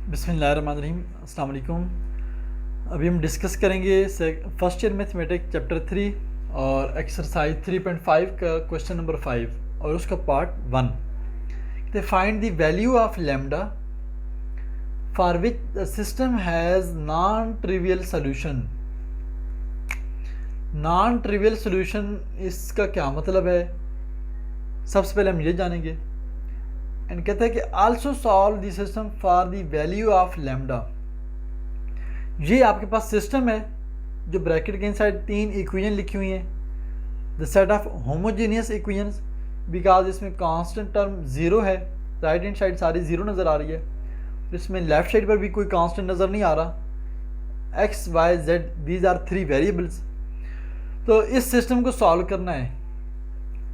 बिस्मिल्लाहिर्रहमानिर्रहीम, अस्सलाम वालेकुम। अभी हम डिस्कस करेंगे फर्स्ट ईयर मैथमेटिक्स चैप्टर 3 और एक्सरसाइज 3.5 का क्वेश्चन नंबर 5 और उसका part 1। Find the value of lambda for which the system has non trivial solution. Non trivial solution इसका क्या मतलब है, सबसे पहले हम ये जानेंगे। एंड कहता है कि also solve the system for the value of lambda. ये आपके पास सिस्टम है जो ब्रैकेट के इनसाइड 3 इक्वेशन लिखी हुई हैं। The set of homogeneous equations, because इसमें कांस्टेंट टर्म ज़ीरो है, राइट हैंड साइड सारी ज़ीरो नज़र आ रही है, इसमें लेफ्ट साइड पर भी कोई कांस्टेंट नज़र नहीं आ रहा। X y z these are 3 variables. तो इस सिस्टम को सॉल्व करना है।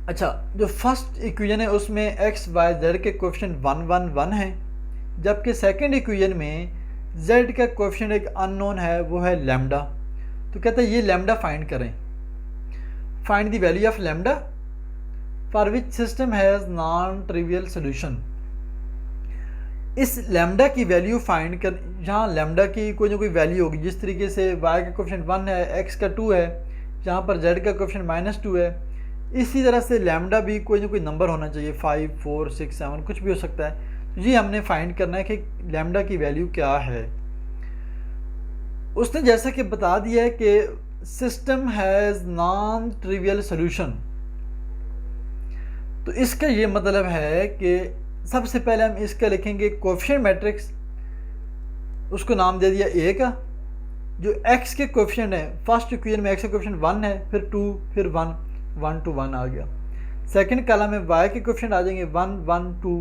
अच्छा, जो फर्स्ट इक्वेशन है उसमें एक्स वाई जेड के कोएफिशिएंट 1 1 1 है, जबकि सेकंड इक्वेशन में z का कोएफिशिएंट एक अननोन है, वो है लैम्डा। तो कहते हैं ये लैम्डा फाइंड करें। Find the value of lambda for which system has non trivial solution. इस लैम्डा की वैल्यू फाइंड कर, जहाँ लैम्डा की कोई ना कोई वैल्यू होगी, जिस तरीके से y का कोएफिशिएंट 1 है, x का 2 है, जहाँ पर z का कोएफिशिएंट -2 है, इसी तरह से लैम्डा भी कोई ना कोई नंबर होना चाहिए, 5 4 6 7 कुछ भी हो सकता है। जी हमने फाइंड करना है कि लैम्डा की वैल्यू क्या है। उसने जैसा कि बता दिया है कि system has non trivial solution, तो इसका ये मतलब है कि सबसे पहले हम इसका लिखेंगे कोएफिशिएंट मैट्रिक्स, उसको नाम दे दिया ए का। जो x के कोएफिशिएंट है, फर्स्ट इक्वेशन में x का कोएफिशिएंट 1 है, फिर 2, फिर 1 1 to 1 आ गया। सेकंड कॉलम में y के कोएफिशिएंट आ जाएंगे 1 1 2,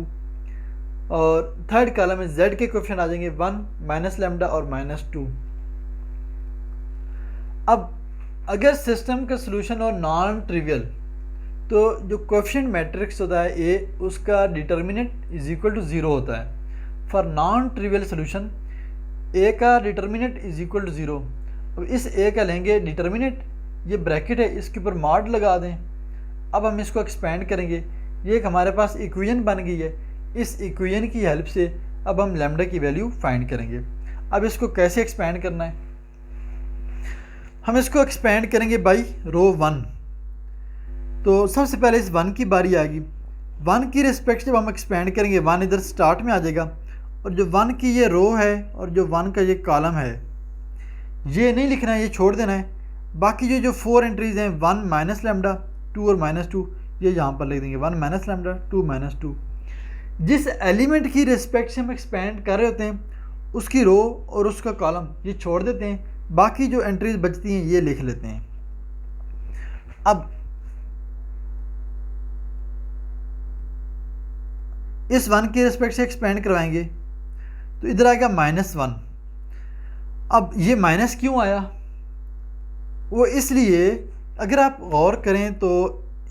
और थर्ड कॉलम में z के कोएफिशिएंट आ जाएंगे 1 माइनस लैम्डा और -2। अब अगर सिस्टम का सोल्यूशन और नॉन ट्रिवियल, तो जो कोएफिशिएंट मैट्रिक्स होता है ए, उसका डिटर्मिनेंट इज इक्वल टू 0 होता है। For non trivial solution A का डिटर्मिनेंट इज इक्वल टू 0। अब इस ए का लेंगे डिटर्मिनेंट, ये ब्रैकेट है, इसके ऊपर मॉड लगा दें। अब हम इसको एक्सपेंड करेंगे, ये एक हमारे पास इक्वेशन बन गई है। इस इक्वेशन की हेल्प से अब हम लैम्डा की वैल्यू फाइंड करेंगे। अब इसको कैसे एक्सपेंड करना है, हम इसको एक्सपेंड करेंगे बाई रो 1। तो सबसे पहले इस 1 की बारी आएगी। 1 की रिस्पेक्ट जब हम एक्सपेंड करेंगे, 1 इधर स्टार्ट में आ जाएगा, और जो 1 की ये रो है और जो 1 का ये कॉलम है, ये नहीं लिखना है, ये छोड़ देना है। बाकी जो 4 एंट्रीज हैं, 1 माइनस लैम्डा, 2 और -2, ये यहाँ पर लिख देंगे 1 माइनस लैम्डा 2 -2। जिस एलिमेंट की रिस्पेक्ट से हम एक्सपेंड कर रहे होते हैं, उसकी रो और उसका कॉलम ये छोड़ देते हैं, बाकी जो एंट्रीज बचती हैं ये लिख लेते हैं। अब इस 1 की रिस्पेक्ट से एक्सपेंड करवाएंगे, तो इधर आएगा -1। अब ये माइनस क्यों आया, वो इसलिए अगर आप गौर करें तो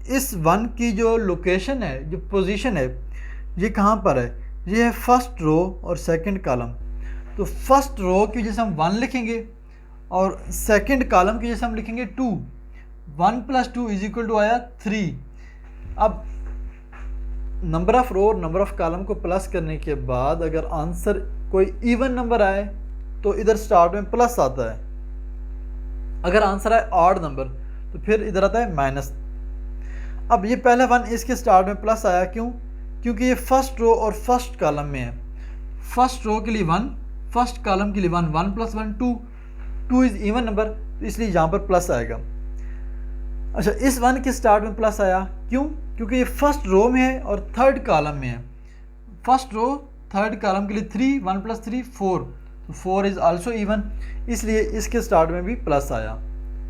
इस 1 की जो लोकेशन है, जो पोजीशन है, ये कहाँ पर है, ये है फर्स्ट रो और सेकंड कॉलम। तो फर्स्ट रो की वजह से हम 1 लिखेंगे और सेकंड कॉलम की वजह से हम लिखेंगे 2। 1 + 2 इज इक्वल टू आया 3। अब नंबर ऑफ रो और नंबर ऑफ कॉलम को प्लस करने के बाद अगर आंसर कोई इवन नंबर आए तो इधर स्टार्ट में प्लस आता है, अगर आंसर आए ऑड नंबर तो फिर इधर आता है माइनस। अब ये पहला 1 इसके स्टार्ट में प्लस आया, क्यों? क्योंकि ये फर्स्ट रो और फर्स्ट कॉलम में है। फर्स्ट रो के लिए 1, फर्स्ट कॉलम के लिए 1, 1 + 1 2, 2 इज इवन नंबर, तो इसलिए यहाँ पर प्लस आएगा। अच्छा, इस 1 के स्टार्ट में प्लस आया, क्यों? क्योंकि ये फर्स्ट रो में है और थर्ड कॉलम में है। फर्स्ट रो थर्ड कॉलम के लिए 3, 1 + 3 4, तो 4 इज़ आल्सो इवन, इसलिए इसके स्टार्ट में भी प्लस आया।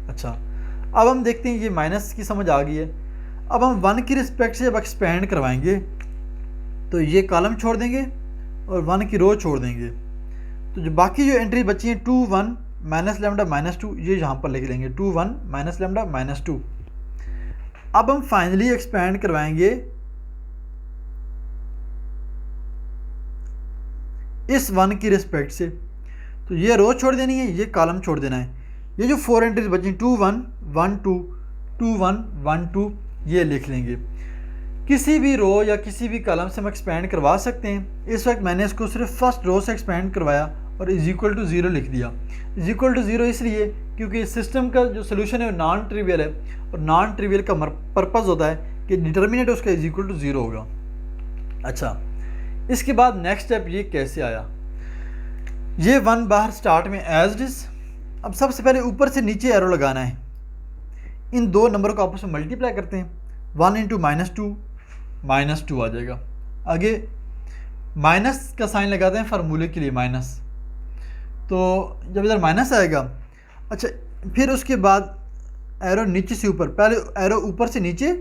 अच्छा, अब हम देखते हैं, ये माइनस की समझ आ गई है। अब हम 1 की रिस्पेक्ट से जब एक्सपेंड करवाएंगे तो ये कॉलम छोड़ देंगे और 1 की रो छोड़ देंगे, तो जो बाकी जो एंट्री बची हैं 2 1 माइनस लैम्डा -2, ये यहाँ पर लिख लेंगे 2 1 माइनस लैम्डा -2। अब हम फाइनली एक्सपेंड करवाएंगे इस 1 की रिस्पेक्ट से, तो ये रो छोड़ देनी है, ये कॉलम छोड़ देना है। ये जो 4 एंट्रीज बची 2 1 1 2 2 1 1 2, ये लिख लेंगे। किसी भी रो या किसी भी कॉलम से हम एक्सपेंड करवा सकते हैं। इस वक्त मैंने इसको सिर्फ फर्स्ट रो से एक्सपेंड करवाया और इज इक्वल टू 0 लिख दिया। इज इक्वल टू 0 इसलिए क्योंकि सिस्टम का जो सोल्यूशन है वो नॉन ट्रिवियल है, और नॉन ट्रिवियल का पर्पज़ होता है कि डिटर्मिनेंट उसका इज इक्वल टू 0 होगा। अच्छा, इसके बाद नेक्स्ट स्टेप ये कैसे आया, ये 1 बाहर स्टार्ट में एज इट इज़। अब सबसे पहले ऊपर से नीचे एरो लगाना है, इन दो नंबर को आपस में मल्टीप्लाई करते हैं। 1 इंटू -2 आ जाएगा। आगे माइनस का साइन लगाते हैं फार्मूले के लिए माइनस, तो जब इधर माइनस आएगा, अच्छा फिर उसके बाद एरो नीचे से ऊपर, पहले एरो ऊपर से नीचे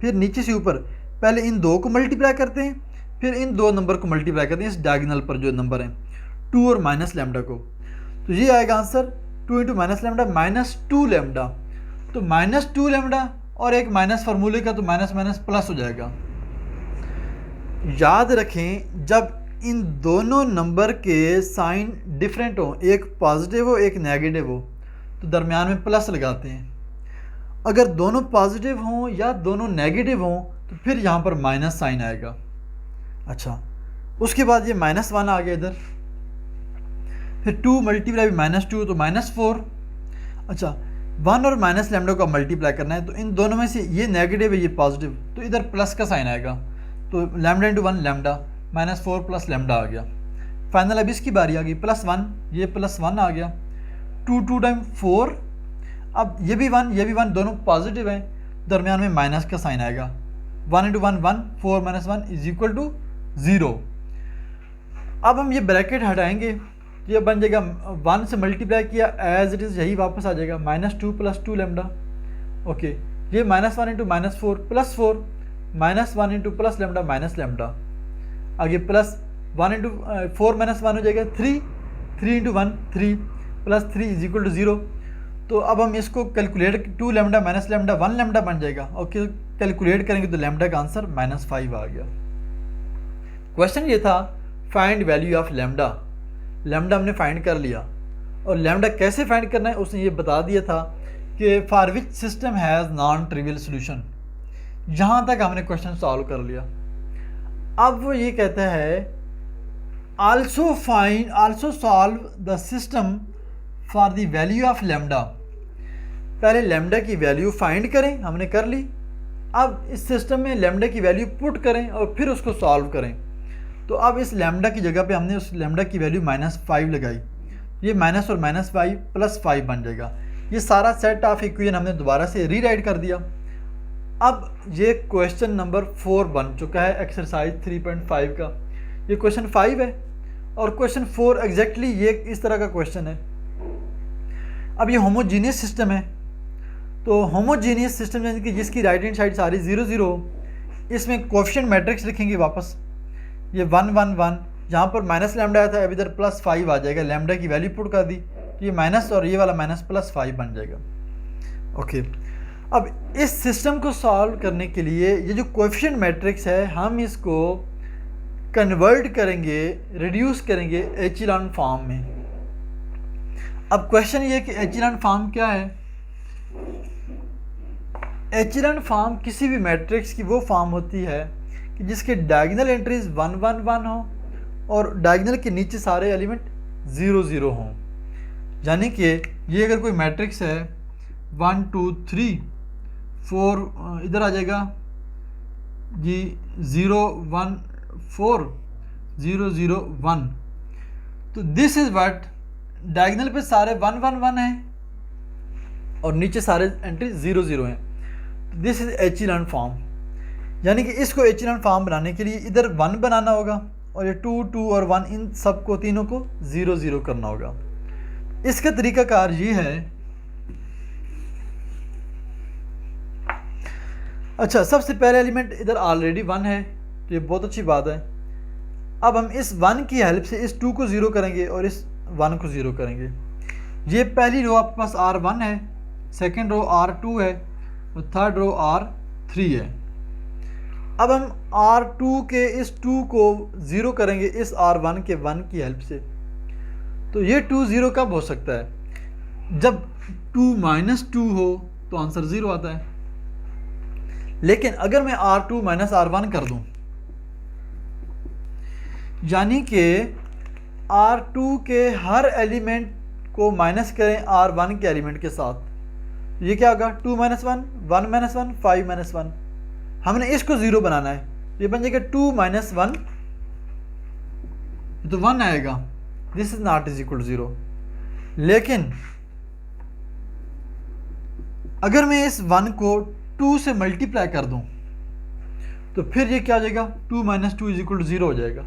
फिर नीचे से ऊपर, पहले इन दो को मल्टीप्लाई करते हैं फिर इन दो नंबर को मल्टीप्लाई करते हैं इस डायगोनल पर जो नंबर हैं 2 और माइनस लैम्डा को। तो ये आएगा answer 2 into minus lambda -2 lambda. तो -2 लैम्डा और एक माइनस फार्मूले का, तो माइनस माइनस प्लस हो जाएगा। याद रखें जब इन दोनों नंबर के साइन डिफरेंट हो, एक पॉजिटिव हो एक नेगेटिव हो, तो दरमियान में प्लस लगाते हैं। अगर दोनों पॉजिटिव हों या दोनों नेगेटिव हों तो फिर यहाँ पर माइनस साइन आएगा। अच्छा, उसके बाद ये -1 आ गया इधर, फिर 2 मल्टीप्लाई -2 तो -4। अच्छा, 1 और माइनस लैम्डा को मल्टीप्लाई करना है, तो इन दोनों में से ये नेगेटिव है ये पॉजिटिव, तो इधर प्लस का साइन आएगा, तो lambda into 1 lambda, -4 plus lambda आ गया। फाइनल अब इसकी बारी आ गई, +1, ये +1 आ गया। 2 टाइम 4, अब ये भी 1 दोनों पॉजिटिव हैं, दरमियान में माइनस का साइन आएगा। 1 इंटू 1 1, 4 - 1 इज इक्वल टू 0। अब हम ये ब्रैकेट हटाएंगे, ये बन जाएगा 1 से मल्टीप्लाई किया एज इट इज़, यही वापस आ जाएगा -2 + 2 लैम्डा। ओके, ये -1 into -4 +4, -1 into plus lambda minus lambda, आगे +1 इंटू 4 - 1 हो जाएगा 3, 3 इंटू 1 3 + 3 इज इक्वल टू 0। तो अब हम इसको calculate, 2 lambda minus lambda 1 lambda बन जाएगा। ओके, कैलकुलेट करेंगे तो लैम्डा का आंसर -5 आ गया। क्वेश्चन ये था find value of lambda. Lambda हमने फाइंड कर लिया, और लैम्डा कैसे फाइंड करना है उसने ये बता दिया था कि for which system has non trivial solution. यहाँ तक हमने क्वेश्चन सॉल्व कर लिया। अब वो ये कहता है also solve the system for the value of lambda. पहले लैम्डा की वैल्यू फाइंड करें, हमने कर ली। अब इस सिस्टम में लैम्डा की वैल्यू पुट करें और फिर उसको सॉल्व करें। तो अब इस लैम्डा की जगह पे हमने उस लैम्डा की वैल्यू -5 लगाई, ये माइनस और -5 + 5 बन जाएगा। ये सारा सेट ऑफ इक्वेशन हमने दोबारा से रीराइट कर दिया। अब ये क्वेश्चन नंबर 4 बन चुका है एक्सरसाइज 3.5 का। ये क्वेश्चन 5 है और क्वेश्चन 4 एग्जैक्टली ये इस तरह का क्वेश्चन है। अब ये होमोजीनियस सिस्टम है, तो होमोजीनियस सिस्टम यानी कि जिसकी राइट हैंड साइड सारी 0 0, इसमें कोएफिशिएंट मैट्रिक्स लिखेंगे वापस। ये 1 1 1, यहाँ पर माइनस लैम्डा आया था, अब इधर +5 आ जाएगा। लैम्डा की वैल्यू पुट कर दी, तो ये माइनस और ये वाला माइनस +5 बन जाएगा। ओके, अब इस सिस्टम को सॉल्व करने के लिए ये जो कोएफिशिएंट मैट्रिक्स है हम इसको कन्वर्ट करेंगे, रिड्यूस करेंगे एचिलॉन फॉर्म में। अब क्वेश्चन ये कि एचिलॉन फॉर्म क्या है। एचिलॉन फॉर्म किसी भी मैट्रिक्स की वो फॉर्म होती है कि जिसके डायगोनल एंट्रीज 1 1 1 हो और डायगोनल के नीचे सारे एलिमेंट 0 0 हों। यानी कि ये अगर कोई मैट्रिक्स है 1 2 3 4, इधर आ जाएगा जी 0 1 4 0 0 1, तो दिस इज व्हाट, डायगोनल पे सारे 1 1 1 है और नीचे सारे एंट्री 0 0 हैं। This is echelon form. यानी कि इसको एचिलॉन फॉर्म बनाने के लिए इधर 1 बनाना होगा और ये 2 2 और 1 इन सबको तीनों को 0 0 करना होगा। इसका तरीकाकार ये है। अच्छा, सबसे पहले एलिमेंट इधर ऑलरेडी 1 है, तो ये बहुत अच्छी बात है। अब हम इस 1 की हेल्प से इस 2 को 0 करेंगे और इस 1 को 0 करेंगे। ये पहली रो आपके पास R1 है, सेकेंड रो R2 है और थर्ड रो R3 है। अब हम R2 के इस 2 को 0 करेंगे इस R1 के 1 की हेल्प से। तो ये 2 0 कब हो सकता है? जब 2 - 2 हो तो आंसर 0 आता है। लेकिन अगर मैं R2 माइनस R1 कर दूं, यानी कि R2 के हर एलिमेंट को माइनस करें R1 के एलिमेंट के साथ, ये क्या होगा 2 माइनस 1, 1 माइनस 1, 5 माइनस 1। हमने इसको ज़ीरो बनाना है, ये बन जाएगा 2 माइनस 1, तो 1 आएगा। This is not is equal to 0। लेकिन अगर मैं इस 1 को 2 से मल्टीप्लाई कर दूं, तो फिर ये क्या हो जाएगा 2 माइनस 2 इज इक्वल टू 0 हो जाएगा।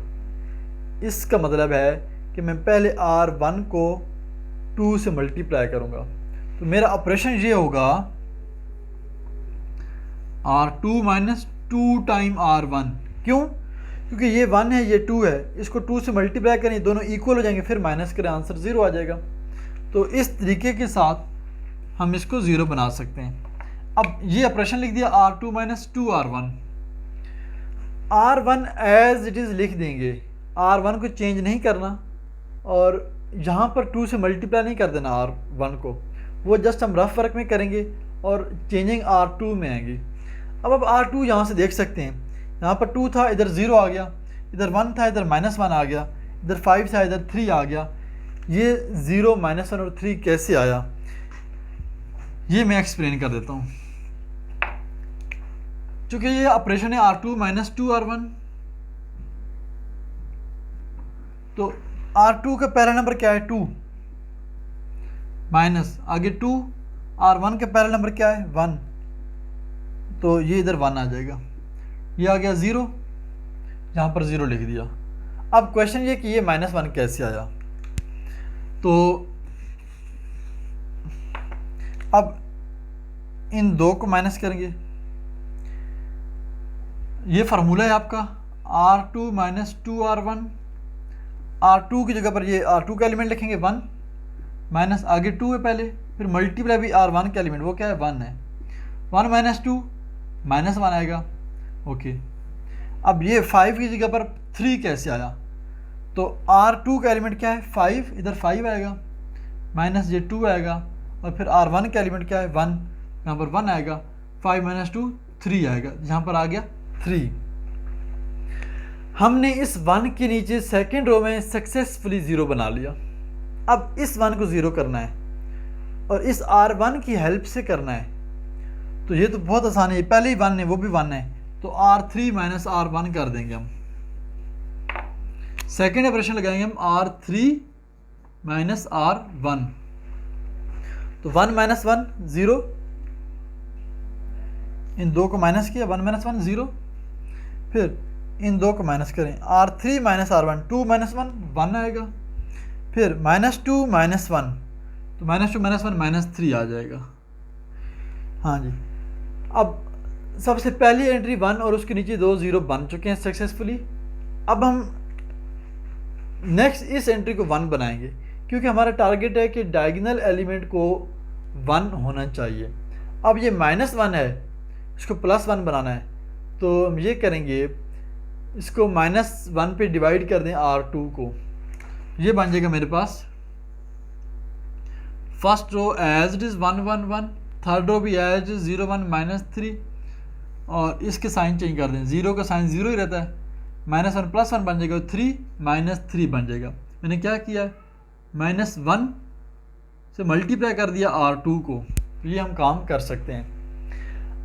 इसका मतलब है कि मैं पहले R1 को 2 से मल्टीप्लाई करूंगा, तो मेरा ऑपरेशन ये होगा R2 माइनस 2 टाइम R1। क्यों? क्योंकि ये 1 है, ये 2 है, इसको 2 से मल्टीप्लाई करें, दोनों इक्वल हो जाएंगे, फिर माइनस करें, आंसर 0 आ जाएगा। तो इस तरीके के साथ हम इसको 0 बना सकते हैं। अब ये ऑपरेशन लिख दिया R2 minus 2 R1। R1 as it is लिख देंगे, R1 को चेंज नहीं करना और यहाँ पर 2 से मल्टीप्लाई नहीं कर देना R1 को, वो जस्ट हम रफ वर्क में करेंगे और चेंजिंग R2 में आएंगी। अब R2 यहाँ से देख सकते हैं, यहाँ पर 2 था, इधर 0 आ गया, इधर 1 था, इधर माइनस 1 आ गया, इधर 5 था, इधर 3 आ गया। ये 0 माइनस 1 और 3 कैसे आया, ये मैं एक्सप्लेन कर देता हूँ। चूँकि ये ऑपरेशन है R2 माइनस 2 R1, तो R2 का पहला नंबर क्या है 2, माइनस आगे 2, R1 का पहला नंबर क्या है 1, तो ये इधर 1 आ जाएगा, ये आ गया 0, यहाँ पर 0 लिख दिया। अब क्वेश्चन ये कि ये माइनस 1 कैसे आया, तो अब इन दो को माइनस करेंगे। ये फार्मूला है आपका R2 माइनस 2 R1। R2 की जगह पर ये R2 का एलिमेंट लिखेंगे 1, माइनस आगे 2 है पहले, फिर मल्टीप्लाई भी R1 का एलिमेंट वो क्या है 1 है, 1 माइनस 2 माइनस 1 आएगा। ओके, अब ये 5 की जगह पर 3 कैसे आया, तो R2 का एलिमेंट क्या है 5, इधर 5 आएगा, माइनस ये 2 आएगा, और फिर R1 का एलिमेंट क्या है 1, यहाँ पर 1 आएगा, 5 माइनस 2 3 आएगा, यहाँ पर आ गया 3। हमने इस 1 के नीचे सेकेंड रो में सक्सेसफुली 0 बना लिया। अब इस 1 को 0 करना है और इस R1 की हेल्प से करना है, तो ये तो बहुत आसान है, पहले ही 1 है वो भी 1 है, तो R3 माइनस R1 कर देंगे हम। सेकेंड ऑपरेशन लगाएंगे हम R3 माइनस R1, तो 1 माइनस 1 0, इन दो को माइनस किया, 1 माइनस 1 0, फिर इन दो को माइनस करें, R3 माइनस R1 2 माइनस 1 1 आएगा, फिर माइनस 2 माइनस 1, तो माइनस 2 माइनस 1 माइनस 3 आ जाएगा। हाँ जी, अब सबसे पहली एंट्री 1 और उसके नीचे 2 0 बन चुके हैं सक्सेसफुली। अब हम नेक्स्ट इस एंट्री को 1 बनाएंगे, क्योंकि हमारा टारगेट है कि डायगोनल एलिमेंट को 1 होना चाहिए। अब ये माइनस 1 है, इसको प्लस 1 बनाना है, तो हम ये करेंगे, इसको माइनस 1 पे डिवाइड कर दें R2 को, ये बन जाएगा मेरे पास first row as it is 1 1 1, third row भी एज इट इज़ 0 1 माइनस 3, और इसके साइन चेंज कर दें, 0 का साइन 0 ही रहता है, माइनस 1 प्लस 1 बन जाएगा, 3 माइनस 3 बन जाएगा। मैंने क्या किया है, माइनस 1 से मल्टीप्लाई कर दिया R2 को, ये हम काम कर सकते हैं।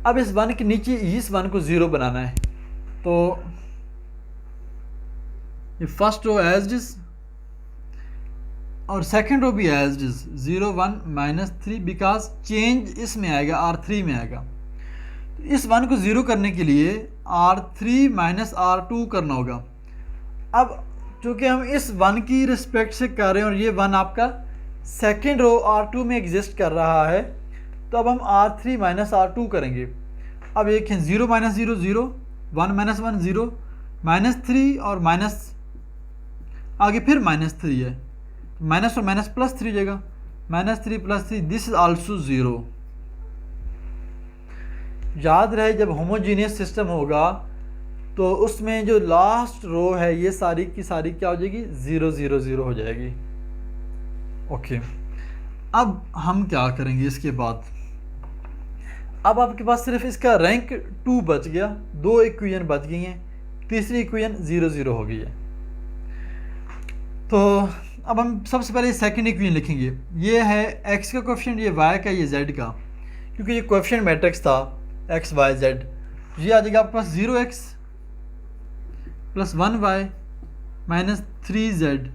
अब इस 1 के नीचे इस 1 को 0 बनाना है, तो ये फर्स्ट रो एज इज और सेकेंड रो भी as is 0 1 minus 3, because change इसमें आएगा R3 में आएगा। तो इस 1 को 0 करने के लिए R3 माइनस R2 करना होगा। अब चूँकि हम इस 1 की रिस्पेक्ट से कर रहे हैं और ये 1 आपका सेकेंड रो R2 में एग्जिस्ट कर रहा है, तो अब हम R3 माइनस R2 करेंगे। अब एक है 0 माइनस 0 0, 1 माइनस 1 0, माइनस 3 और माइनस आगे फिर माइनस 3 है, माइनस और माइनस प्लस 3 जाएगा, minus 3 plus 3 this is also 0। याद रहे जब होमोजीनियस सिस्टम होगा तो उसमें जो लास्ट रो है ये सारी की सारी क्या हो जाएगी 0 0 0 हो जाएगी। ओके, अब हम क्या करेंगे इसके बाद, अब आपके पास सिर्फ इसका रैंक 2 बच गया, 2 इक्वेशन बच गई हैं, तीसरी इक्वेशन 0 0 हो गई है। तो अब हम सबसे पहले सेकंड इक्वेशन लिखेंगे। ये है x का कोएफिशिएंट, ये y का, ये z का, क्योंकि ये कोएफिशिएंट मैट्रिक्स था x y z। ये आ जाएगा आपके पास 0x plus 1y minus 3z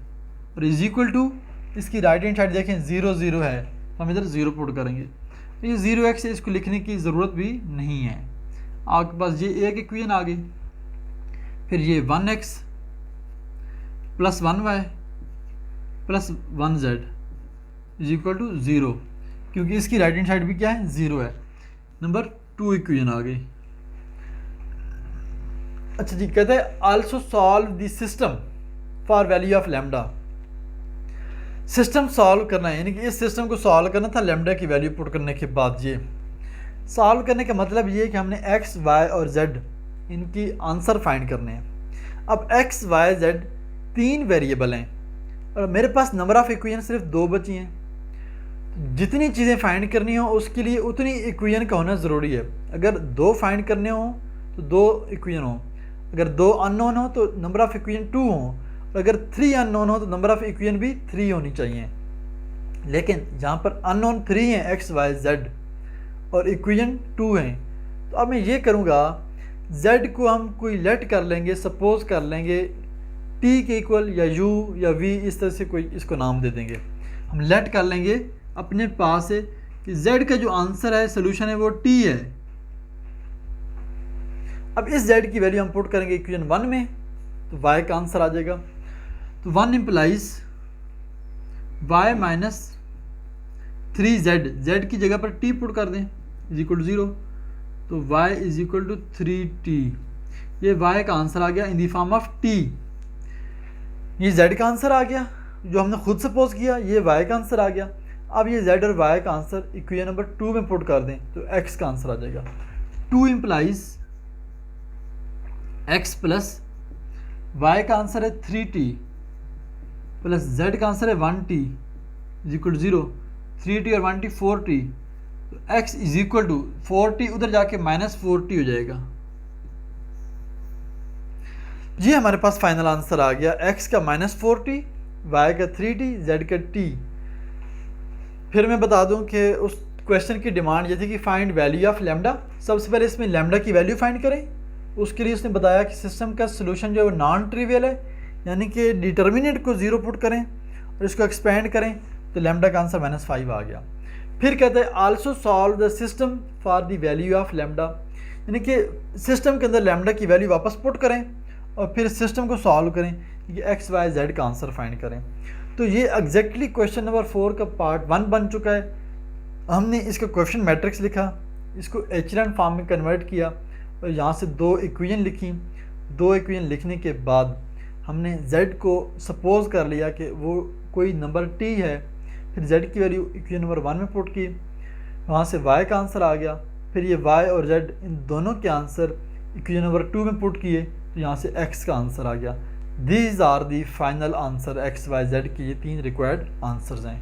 और इज इक्वल टू, इसकी राइट हैंड साइड देखें 0 0 है तो हम इधर 0 पुट करेंगे। तो ये 0x है, इसको लिखने की ज़रूरत भी नहीं है। आपके पास ये एक इक्वेशन आ गई। फिर ये 1x plus 1y plus 1z is equal to 0, क्योंकि इसकी राइट हैंड साइड भी क्या है, 0 है। नंबर 2 इक्वेशन आ गई। अच्छा जी, कहते हैं also solve the system for value of lambda. System solve करना है, यानी कि इस सिस्टम को सॉल्व करना था लैम्डा की वैल्यू पुट करने के बाद। ये सॉल्व करने का मतलब ये है कि हमने x, y और z इनकी आंसर फाइंड करने हैं। अब x, y, z 3 वेरिएबल हैं और मेरे पास नंबर ऑफ़ इक्वेशन सिर्फ 2 बची हैं। जितनी चीज़ें फाइंड करनी हो उसके लिए उतनी इक्वेशन का होना ज़रूरी है। अगर 2 फाइंड करने हो तो 2 इक्वेशन हो, अगर 2 अननोन हो तो नंबर ऑफ़ इक्वेशन 2 हो, और अगर 3 अननोन हो तो नंबर ऑफ़ इक्वेशन भी 3 होनी चाहिए। लेकिन जहाँ पर अननोन 3 हैं x, y, z और इक्वेशन 2 हैं, तो अब मैं ये करूँगा z को हम कोई लेट कर लेंगे, सपोज कर लेंगे t के इक्वल या u या v, इस तरह से कोई इसको नाम दे देंगे। हम लेट कर लेंगे अपने पास से कि z का जो आंसर है, सोल्यूशन है, वो t है। अब इस z की वैल्यू हम पुट करेंगे इक्वेशन 1 में, तो y का आंसर आ जाएगा। तो 1 implies y minus 3z, z की जगह पर t पुट कर दें इज इक्वल टू 0, तो y is equal to 3t। ये y का आंसर आ गया in the form of t। ये z का आंसर आ गया जो हमने खुद सपोज किया, ये y का आंसर आ गया। अब ये z और y का आंसर इक्वेशन नंबर 2 में पुट कर दें तो x का आंसर आ जाएगा। 2 इम्प्लाइज x प्लस y का आंसर है 3t प्लस z का आंसर है 1t is equal to 0, 3t और 1t 4t, तो x is equal to 4t उधर जाके माइनस 4t हो जाएगा। ये हमारे पास फाइनल आंसर आ गया, x का माइनस 4t, y का 3t, z का t। फिर मैं बता दूं कि उस क्वेश्चन की डिमांड ये थी कि फाइंड वैल्यू ऑफ लैम्डा। सबसे पहले इसमें लैम्डा की वैल्यू फाइंड करें। उसके लिए उसने बताया कि सिस्टम का सोल्यूशन जो है वो नॉन ट्रिवियल है, यानी कि डिटर्मिनेंट को 0 पुट करें और इसको एक्सपेंड करें तो लैम्डा का आंसर -5 आ गया। फिर कहते हैं also solve the system for the value of lambda, यानी कि सिस्टम के अंदर लैम्डा की वैल्यू वापस पुट करें और फिर सिस्टम को सॉल्व करें कि x, y, z का आंसर फाइंड करें। तो ये एग्जैक्टली क्वेश्चन नंबर 4 का पार्ट 1 बन चुका है। हमने इसका क्वेश्चन मैट्रिक्स लिखा, इसको एचलन फॉर्म में कन्वर्ट किया और यहाँ से 2 इक्वेशन लिखी। 2 इक्वेशन लिखने के बाद हमने z को सपोज कर लिया कि वो कोई नंबर t है। फिर z की वैल्यू इक्वेशन नंबर 1 में पुट की, वहाँ से y का आंसर आ गया। फिर ये y और z इन दोनों के आंसर इक्वेशन नंबर 2 में पुट किए तो यहाँ से x का आंसर आ गया। These are the final answer x, y, z की ये 3 रिक्वायर्ड आंसर्स हैं।